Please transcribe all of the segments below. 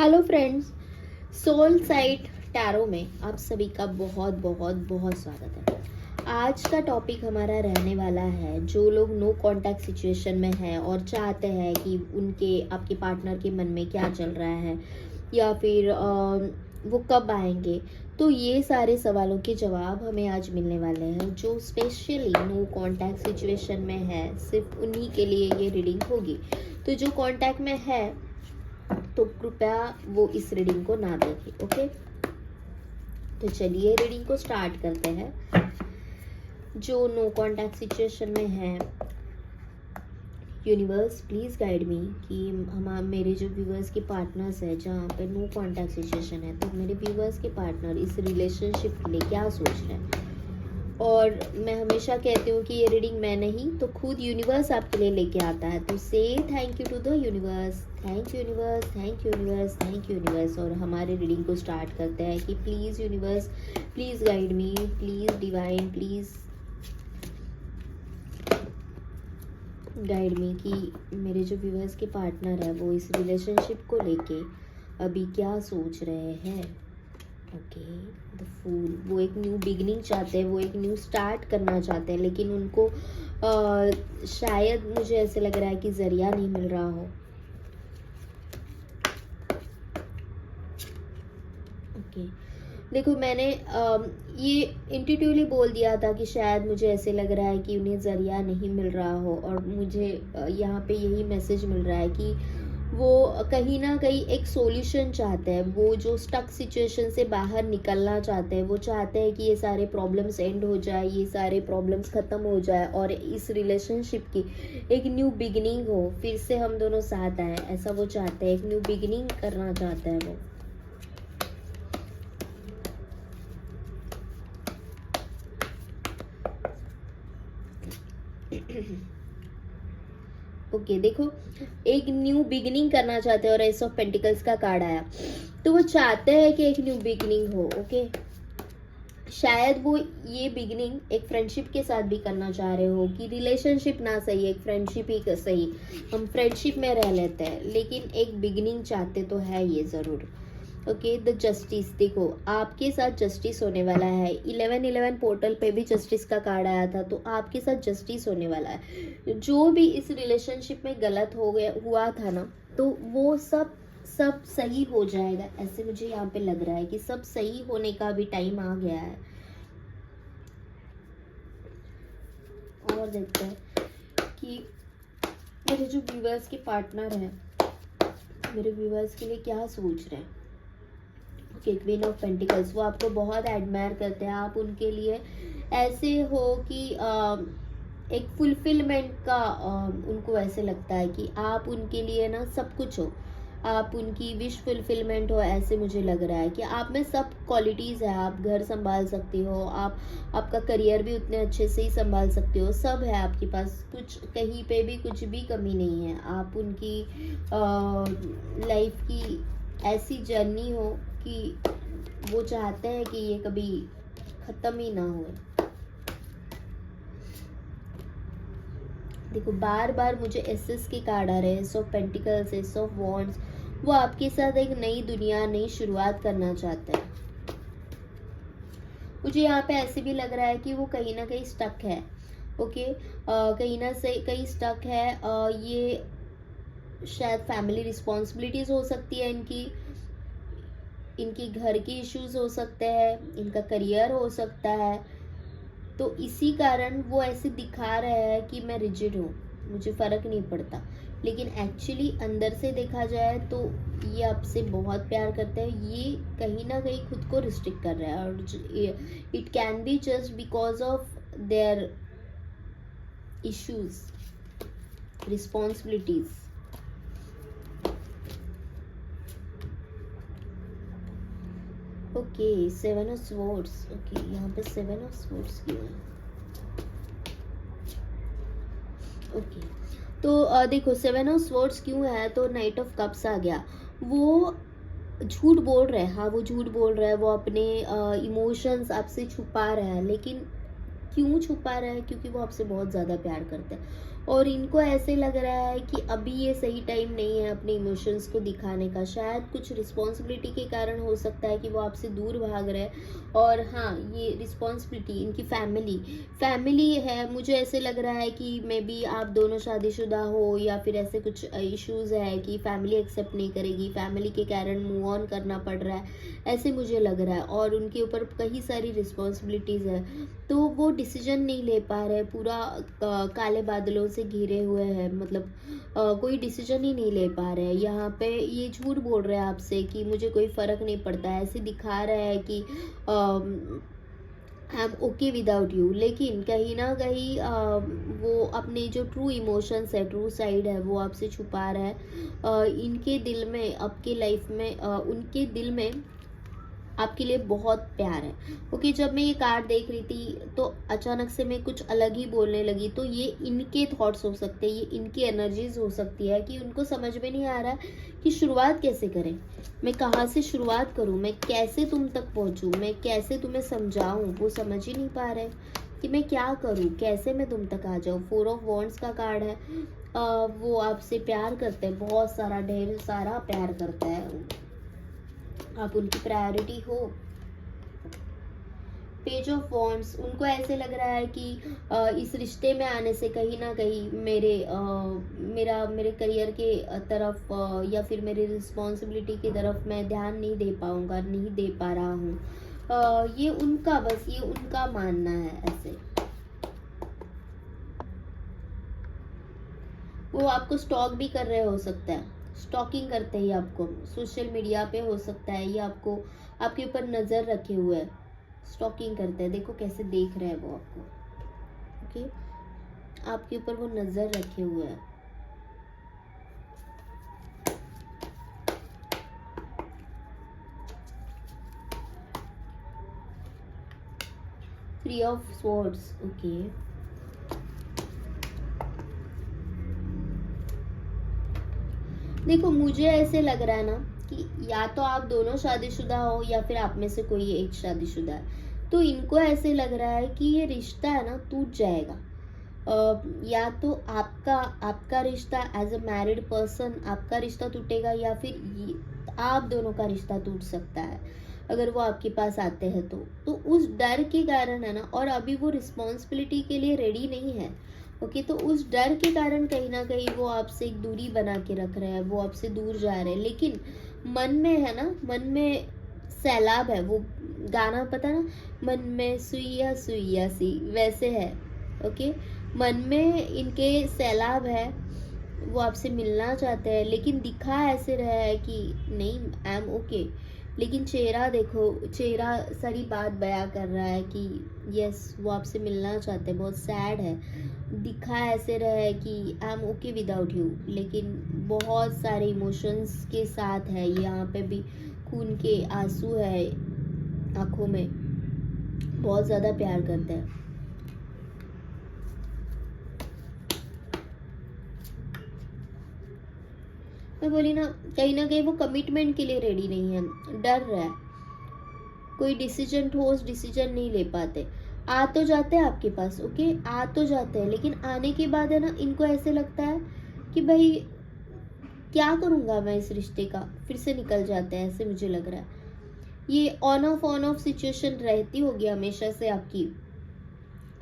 Hello friends, soul sight tarot में आप सभी का बहुत बहुत बहुत स्वागत है। आज का टॉपिक हमारा रहने वाला है, जो लोग नो कांटेक्ट सिचुएशन में है और चाहते हैं कि उनके आपके पार्टनर के मन में क्या चल रहा है या फिर वो कब आएंगे। तो ये सारे सवालों के जवाब हमें आज मिलने वाले हैं, जो स्पेशली नो कांटेक्ट सिचुएशन में है। सिर्फ उन्हीं के लिए ये रीडिंग होगी। तो जो कांटेक्ट में है तो कृपया वो इस रीडिंग को ना देखें। ओके, तो चलिए रीडिंग को स्टार्ट करते हैं। जो नो कांटेक्ट सिचुएशन में है, यूनिवर्स प्लीज गाइड मी कि हम मेरे जो व्यूवर्स के पार्टनर्स हैं जहाँ पे नो कांटेक्ट सिचुएशन है, तो मेरे व्यूवर्स के पार्टनर इस रिलेशनशिप के लिए क्या सोच रहे हैं। और मैं हमेशा कहती हूँ कि ये रीडिंग मैं नहीं तो खुद यूनिवर्स आपके लिए लेके आता है। तो say thank you to the universe, thank you universe, thank you universe, thank you universe. और हमारे रीडिंग को स्टार्ट करते हैं कि please universe, please guide me, please divine, please guide me कि मेरे जो व्यूवर्स के पार्टनर है वो इस रिलेशनशिप को लेके अभी क्या सोच रहे हैं। ओके, द फूल, वो एक न्यू बिगिनिंग चाहते हैं, वो एक न्यू स्टार्ट करना चाहते हैं, लेकिन उनको शायद मुझे ऐसे लग रहा है कि जरिया नहीं मिल रहा हो। ओके, देखो मैंने ये इंट्यूटिवली बोल दिया था कि शायद मुझे ऐसे लग रहा है कि उन्हें जरिया नहीं मिल रहा हो, और मुझे यहाँ पे यही मैसेज मिल रहा है कि वो कहीं ना कहीं एक सॉल्यूशन चाहते हैं। वो जो स्टक सिचुएशन से बाहर निकलना चाहते हैं, वो चाहते हैं कि ये सारे प्रॉब्लम्स एंड हो जाए, ये सारे प्रॉब्लम्स ख़त्म हो जाए और इस रिलेशनशिप की एक न्यू बिगिनिंग हो, फिर से हम दोनों साथ आए, ऐसा वो चाहते हैं। एक न्यू बिगिनिंग करना चाहते हैं वो। ओके, देखो एक न्यू बिगिनिंग करना चाहते हैं और एस ऑफ पेंटिकल्स का कार्ड आया, तो वो चाहते हैं कि एक न्यू बिगिनिंग हो। ओके, शायद वो ये बिगिनिंग एक फ्रेंडशिप के साथ भी करना चाह रहे हो कि रिलेशनशिप ना सही, एक फ्रेंडशिप ही सही, हम फ्रेंडशिप में रह लेते हैं, लेकिन एक बिगिनिंग चाहते तो है ये ज़रूर। ओके, द जस्टिस, देखो आपके साथ जस्टिस होने वाला है। 1111 पोर्टल पे भी जस्टिस का कार्ड आया था, तो आपके साथ जस्टिस होने वाला है। जो भी इस रिलेशनशिप में गलत हो गया हुआ था ना, तो वो सब सही हो जाएगा। ऐसे मुझे यहाँ पे लग रहा है कि सब सही होने का भी टाइम आ गया है। और देखते हैं कि मेरे जो व्यूवर्स के पार्टनर हैं मेरे व्यूवर्स के लिए क्या सोच रहे हैं। ओके, क्वीन ऑफ पेंटिकल्स, वो आपको बहुत एडमायर करते हैं। आप उनके लिए ऐसे हो कि एक फुलफिलमेंट का उनको ऐसे लगता है कि आप उनके लिए ना सब कुछ हो, आप उनकी विश फुलफिलमेंट हो। ऐसे मुझे लग रहा है कि आप में सब क्वालिटीज़ है। आप घर संभाल सकती हो, आप आपका करियर भी उतने अच्छे से ही संभाल सकते हो, सब है आपके पास, कुछ कहीं पे भी कुछ भी कमी नहीं है। आप उनकी लाइफ की ऐसी जर्नी हो कि वो चाहते हैं कि ये कभी ख़त्म ही ना हो। देखो बार बार मुझे एसेस के कार्ड आ रहे हैं, S of pentacles, S of wands. वो आपके साथ एक नई दुनिया, नई शुरुआत करना चाहते हैं। मुझे यहाँ पे ऐसे भी लग रहा है कि वो कहीं ना कहीं स्टक है। ओके, कहीं ना से कहीं स्टक है। ये शायद फैमिली रिस्पॉन्सिबिलिटीज हो सकती है इनकी घर की इश्यूज हो सकते हैं, इनका करियर हो सकता है। तो इसी कारण वो ऐसे दिखा रहे हैं कि मैं रिजिड हूँ, मुझे फ़र्क नहीं पड़ता, लेकिन एक्चुअली अंदर से देखा जाए तो ये आपसे बहुत प्यार करते हैं। ये कहीं ना कहीं खुद को रिस्ट्रिक्ट कर रहा है, और it can be just because of their issues, responsibilities. Okay, 7 of swords. Okay, यहाँ पे 7 ऑफ स्वॉर्ड्स क्यों है? ओके, तो देखो 7 ऑफ स्वॉर्ड्स क्यों है, तो नाइट ऑफ कप्स आ गया। वो झूठ बोल रहे हैं, हाँ वो झूठ बोल रहा है, वो अपने इमोशंस आपसे छुपा रहा है, लेकिन क्यों छुपा रहा है? क्योंकि वो आपसे बहुत ज़्यादा प्यार करते हैं। और इनको ऐसे लग रहा है कि अभी ये सही टाइम नहीं है अपने इमोशंस को दिखाने का। शायद कुछ रिस्पॉन्सिबिलिटी के कारण हो सकता है कि वो आपसे दूर भाग रहे हैं। और हाँ, ये रिस्पॉन्सिबिलिटी इनकी फैमिली है। मुझे ऐसे लग रहा है कि मे बी आप दोनों शादीशुदा हो, या फिर ऐसे कुछ इश्यूज है कि फैमिली एक्सेप्ट नहीं करेगी, फैमिली के कारण मूव ऑन करना पड़ रहा है, ऐसे मुझे लग रहा है। और उनके ऊपर कई सारी रिस्पॉन्सिबिलिटीज़ है, तो वो डिसीजन नहीं ले पा रहे, पूरा काले बादलों से घिरे हुए हैं। मतलब कोई डिसीजन ही नहीं ले पा रहे हैं। यहाँ पे ये झूठ बोल रहे हैं आपसे कि मुझे कोई फ़र्क नहीं पड़ता है, ऐसे दिखा रहे हैं कि I am okay without you, लेकिन कहीं ना कहीं वो अपने जो ट्रू इमोशंस है, ट्रू साइड है, वो आपसे छुपा रहा है। इनके दिल में, आपके लाइफ में, उनके दिल में आपके लिए बहुत प्यार है। ओके, जब मैं ये कार्ड देख रही थी तो अचानक से मैं कुछ अलग ही बोलने लगी, तो ये इनके थॉट्स हो सकते हैं, ये इनकी एनर्जीज हो सकती है कि उनको समझ में नहीं आ रहा है कि शुरुआत कैसे करें, मैं कहाँ से शुरुआत करूँ, मैं कैसे तुम तक पहुँचूँ, मैं कैसे तुम्हें समझाऊँ। वो समझ ही नहीं पा रहे कि मैं क्या करूँ, कैसे मैं तुम तक आ जाऊँ। 4 ऑफ वॉन्ड्स का कार्ड है। वो आपसे प्यार करते हैं, बहुत सारा, ढेर सारा प्यार करता है, आप उनकी प्रायोरिटी हो। पेज ऑफ वॉन्ड्स, उनको ऐसे लग रहा है कि इस रिश्ते में आने से कहीं ना कहीं मेरे करियर के तरफ या फिर मेरी रिस्पॉन्सिबिलिटी की तरफ मैं ध्यान नहीं दे पाऊंगा, नहीं दे पा रहा हूँ। ये उनका मानना है ऐसे। वो आपको स्टॉक भी कर रहे हो सकता है, स्टॉकिंग करते ही आपको सोशल मीडिया पे हो सकता है, ये आपको, आपके ऊपर नज़र रखे हुए है, स्टॉकिंग करते हैं। देखो कैसे देख रहे हैं वो आपको। ओके, आपके ऊपर वो नज़र रखे हुए है। Three of swords, okay. देखो, मुझे ऐसे लग रहा है ना कि या तो आप दोनों शादीशुदा हो या फिर आप में से कोई एक शादीशुदा है। तो इनको ऐसे लग रहा है कि ये रिश्ता है ना टूट जाएगा। या तो आपका आपका रिश्ता एज अ मैरिड पर्सन, आपका रिश्ता टूटेगा, या फिर आप दोनों का रिश्ता टूट सकता है अगर वो आपके पास आते हैं तो उस डर के कारण है ना, और अभी वो रिस्पॉन्सिबिलिटी के लिए रेडी नहीं है। ओके, तो उस डर के कारण कहीं ना कहीं वो आपसे एक दूरी बना के रख रहे हैं, वो आपसे दूर जा रहे हैं। लेकिन मन में है ना, मन में सैलाब है। वो गाना पता ना, मन में सुइया सुइया सी, वैसे है। ओके, मन में इनके सैलाब है, वो आपसे मिलना चाहते हैं, लेकिन दिखा ऐसे रहा है कि नहीं, आई एम ओके। लेकिन चेहरा देखो, चेहरा सारी बात बयां कर रहा है कि यस, वो आपसे मिलना चाहते हैं, बहुत सैड है। दिखा ऐसे रहा है कि I am okay without you, लेकिन बहुत सारे इमोशंस के साथ है। यहाँ पे भी खून के आंसू है आंखों में, बहुत ज़्यादा प्यार करते हैं। मैं बोली ना कहीं वो कमिटमेंट के लिए रेडी नहीं है, डर रहा है, कोई डिसीजन, ठोस डिसीजन नहीं ले पाते। आ तो जाते हैं आपके पास, ओके, आ तो जाते हैं, लेकिन आने के बाद है ना, इनको ऐसे लगता है कि भाई क्या करूँगा मैं इस रिश्ते का, फिर से निकल जाते हैं, ऐसे मुझे लग रहा है। ये ऑन ऑफ सिचुएशन रहती होगी हमेशा से आपकी।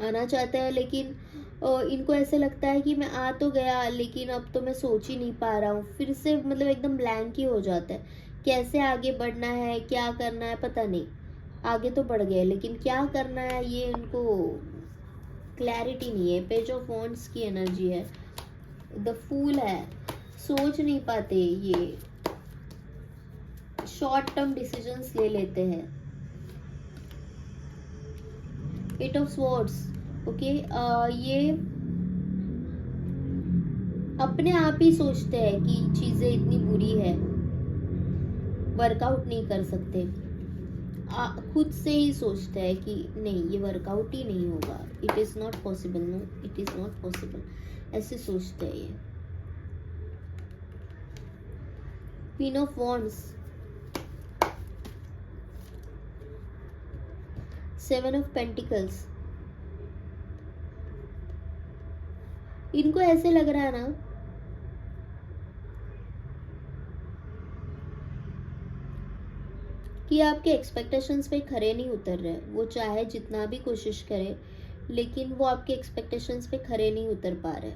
आना चाहते हैं, लेकिन इनको ऐसे लगता है कि मैं आ तो गया, लेकिन अब तो मैं सोच ही नहीं पा रहा हूँ, फिर से मतलब एकदम ब्लैंक ही हो जाता है। कैसे आगे बढ़ना है, क्या करना है, पता नहीं। आगे तो बढ़ गए, लेकिन क्या करना है ये इनको क्लैरिटी नहीं है। पेज ऑफ वॉन्ड्स की एनर्जी है, द फूल है, सोच नहीं पाते, ये शॉर्ट टर्म डिसीजंस ले लेते हैं। एट ऑफ स्वॉर्ड्स, ओके, ये अपने आप ही सोचते हैं कि चीजें इतनी बुरी है, वर्कआउट नहीं कर सकते। खुद से ही सोचते हैं कि नहीं, ये वर्कआउट ही नहीं होगा, it is not possible, no it is not possible, ऐसे सोचते हैं ये। Queen of wands, 7 of pentacles, इनको ऐसे लग रहा है ना कि आपके एक्सपेक्टेशंस पे खरे नहीं उतर रहे। वो चाहे जितना भी कोशिश करे, लेकिन वो आपके एक्सपेक्टेशंस पे खरे नहीं उतर पा रहे।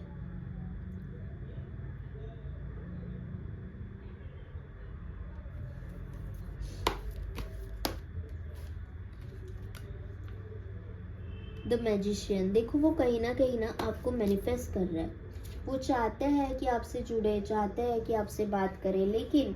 द मैजिशियन, देखो वो कहीं ना आपको मैनिफेस्ट कर रहा है। वो चाहते हैं कि आपसे जुड़े, चाहते हैं कि आपसे बात करें, लेकिन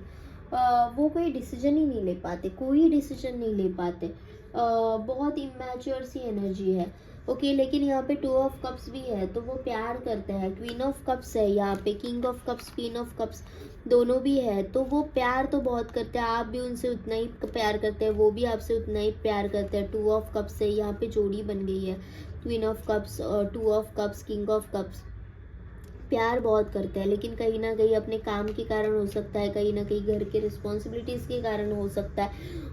वो कोई डिसीजन ही नहीं ले पाते, कोई डिसीजन नहीं ले पाते। बहुत इमेच्योर सी एनर्जी है। ओके, लेकिन यहाँ पे 2 ऑफ कप्स भी है, तो वो प्यार करते हैं। क्वीन ऑफ कप्स है यहाँ पे, king of cups, queen of cups दोनों भी है, तो वो प्यार तो बहुत करते हैं। आप भी उनसे उतना ही प्यार करते हैं, वो भी आपसे उतना ही प्यार करते हैं। 2 ऑफ कप्स से यहाँ पे जोड़ी बन गई है, क्वीन ऑफ कप्स और 2 of cups, king of cups. प्यार बहुत करते हैं, लेकिन कहीं ना कहीं अपने काम के कारण हो सकता है, कहीं ना कहीं घर के रिस्पॉन्सिबिलिटीज़ के कारण हो सकता है,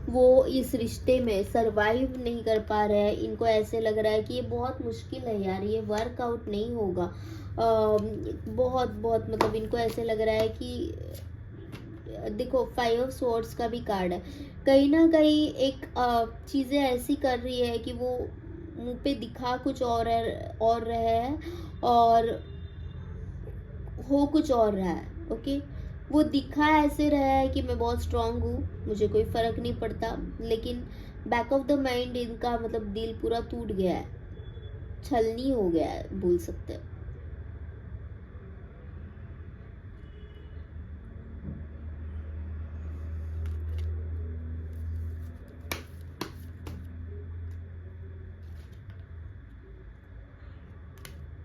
वो इस रिश्ते में सरवाइव नहीं कर पा रहे हैं। इनको ऐसे लग रहा है कि ये बहुत मुश्किल है यार, ये वर्कआउट नहीं होगा। बहुत बहुत मतलब इनको ऐसे लग रहा है कि देखो 5 ऑफ स्वॉर्ड्स का भी कार्ड है। कहीं ना कहीं एक चीज़ें ऐसी कर रही है कि वो मुंह पे दिखा कुछ और रहे हैं, और हो कुछ और रहा है। ओके, वो दिखा ऐसे रहा है कि मैं बहुत स्ट्रांग हूँ, मुझे कोई फर्क नहीं पड़ता, लेकिन बैक ऑफ द माइंड इनका मतलब दिल पूरा टूट गया है, छलनी हो गया है, बोल सकते हैं।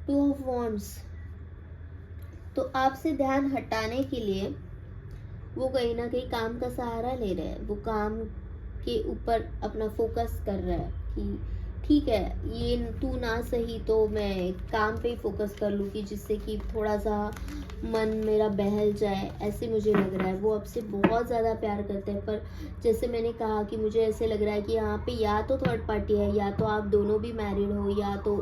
टू ऑफ वॉन्ड्स, तो आपसे ध्यान हटाने के लिए वो कहीं ना कहीं काम का सहारा ले रहे हैं। वो काम के ऊपर अपना फोकस कर रहा है कि ठीक है, ये तू ना सही तो मैं काम पे ही फोकस कर लूँ, कि जिससे कि थोड़ा सा मन मेरा बहल जाए, ऐसे मुझे लग रहा है। वो आपसे बहुत ज़्यादा प्यार करते हैं, पर जैसे मैंने कहा कि मुझे ऐसे लग रहा है कि यहाँ पे या तो थर्ड पार्टी है, या तो आप दोनों भी मैरिड हो, या तो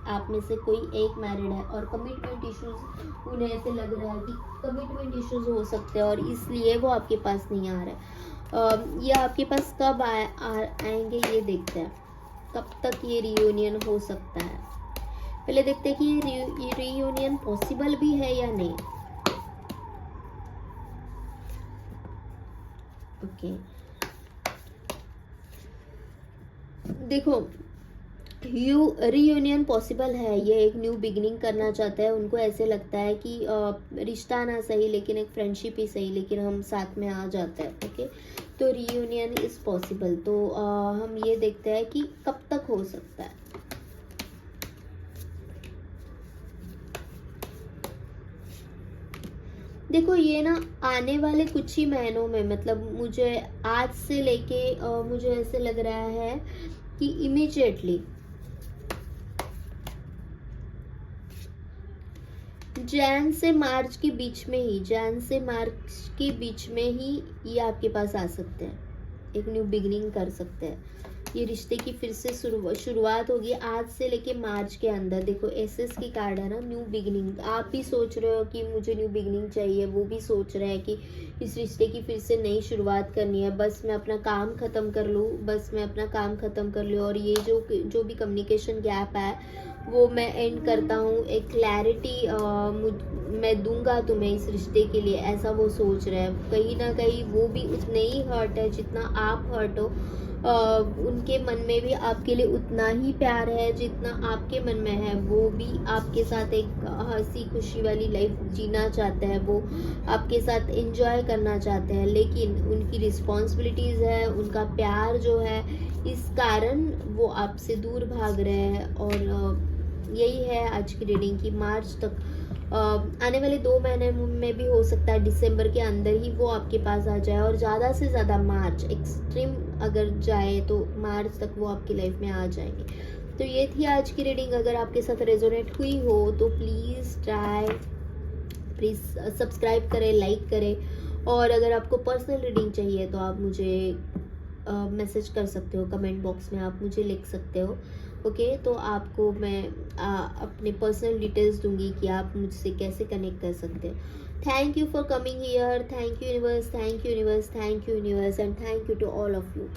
आप में से कोई एक मैरिड है। और कमिटमेंट इश्यूज, उन्हें ऐसे लग रहा है कि कमिटमेंट इश्यूज हो सकते हैं, और इसलिए वो आपके पास नहीं आ रहे। ये आपके पास कब आएंगे ये देखते हैं, कब तक ये रियूनियन हो सकता है। पहले देखते हैं कि ये रियूनियन पॉसिबल भी है या नहीं। ओके, देखो रियूनियन पॉसिबल है। ये एक न्यू बिगिनिंग करना चाहता है। उनको ऐसे लगता है कि रिश्ता ना सही, लेकिन एक फ्रेंडशिप ही सही, लेकिन हम साथ में आ जाते हैं। ओके, तो रियूनियन इज पॉसिबल। तो हम ये देखते हैं कि कब तक हो सकता है। देखो ये ना आने वाले कुछ ही महीनों में, मतलब मुझे आज से लेके मुझे ऐसे लग रहा है कि इमीडिएटली जैन से मार्च के बीच में ही, जैन से मार्च के बीच में ही ये आपके पास आ सकते हैं, एक न्यू बिगिनिंग कर सकते हैं। ये रिश्ते की फिर से शुरुआत होगी आज से लेके मार्च के अंदर। देखो एसेस की कार्ड है ना, न्यू बिगिनिंग। आप भी सोच रहे हो कि मुझे न्यू बिगिनिंग चाहिए, वो भी सोच रहे हैं कि इस रिश्ते की फिर से नई शुरुआत करनी है। बस मैं अपना काम ख़त्म कर लूँ, बस मैं अपना काम ख़त्म कर लूँ, और ये जो भी कम्युनिकेशन गैप है वो मैं एंड करता हूँ। एक क्लैरिटी मैं दूंगा तुम्हें इस रिश्ते के लिए, ऐसा वो सोच रहे हैं। कहीं ना कहीं वो भी उतने ही हर्ट है जितना आप हर्ट हो। उनके मन में भी आपके लिए उतना ही प्यार है जितना आपके मन में है। वो भी आपके साथ एक हंसी खुशी वाली लाइफ जीना चाहते हैं, वो आपके साथ एंजॉय करना चाहते हैं, लेकिन उनकी रिस्पॉन्सिबिलिटीज़ है, उनका प्यार जो है, इस कारण वो आपसे दूर भाग रहे हैं। और यही है आज की रीडिंग की मार्च तक, आने वाले 2 महीने में भी हो सकता है दिसंबर के अंदर ही वो आपके पास आ जाए, और ज़्यादा से ज़्यादा मार्च, एक्सट्रीम अगर जाए तो मार्च तक वो आपकी लाइफ में आ जाएंगे। तो ये थी आज की रीडिंग। अगर आपके साथ रेजोनेट हुई हो तो प्लीज़ सब्सक्राइब करें, लाइक करें। और अगर आपको पर्सनल रीडिंग चाहिए तो आप मुझे मैसेज कर सकते हो, कमेंट बॉक्स में आप मुझे लिख सकते हो। ओके, तो आपको मैं अपने पर्सनल डिटेल्स दूंगी कि आप मुझसे कैसे कनेक्ट कर सकते हैं। Thank you for coming here, thank you universe, thank you universe, thank you universe, and thank you to all of you.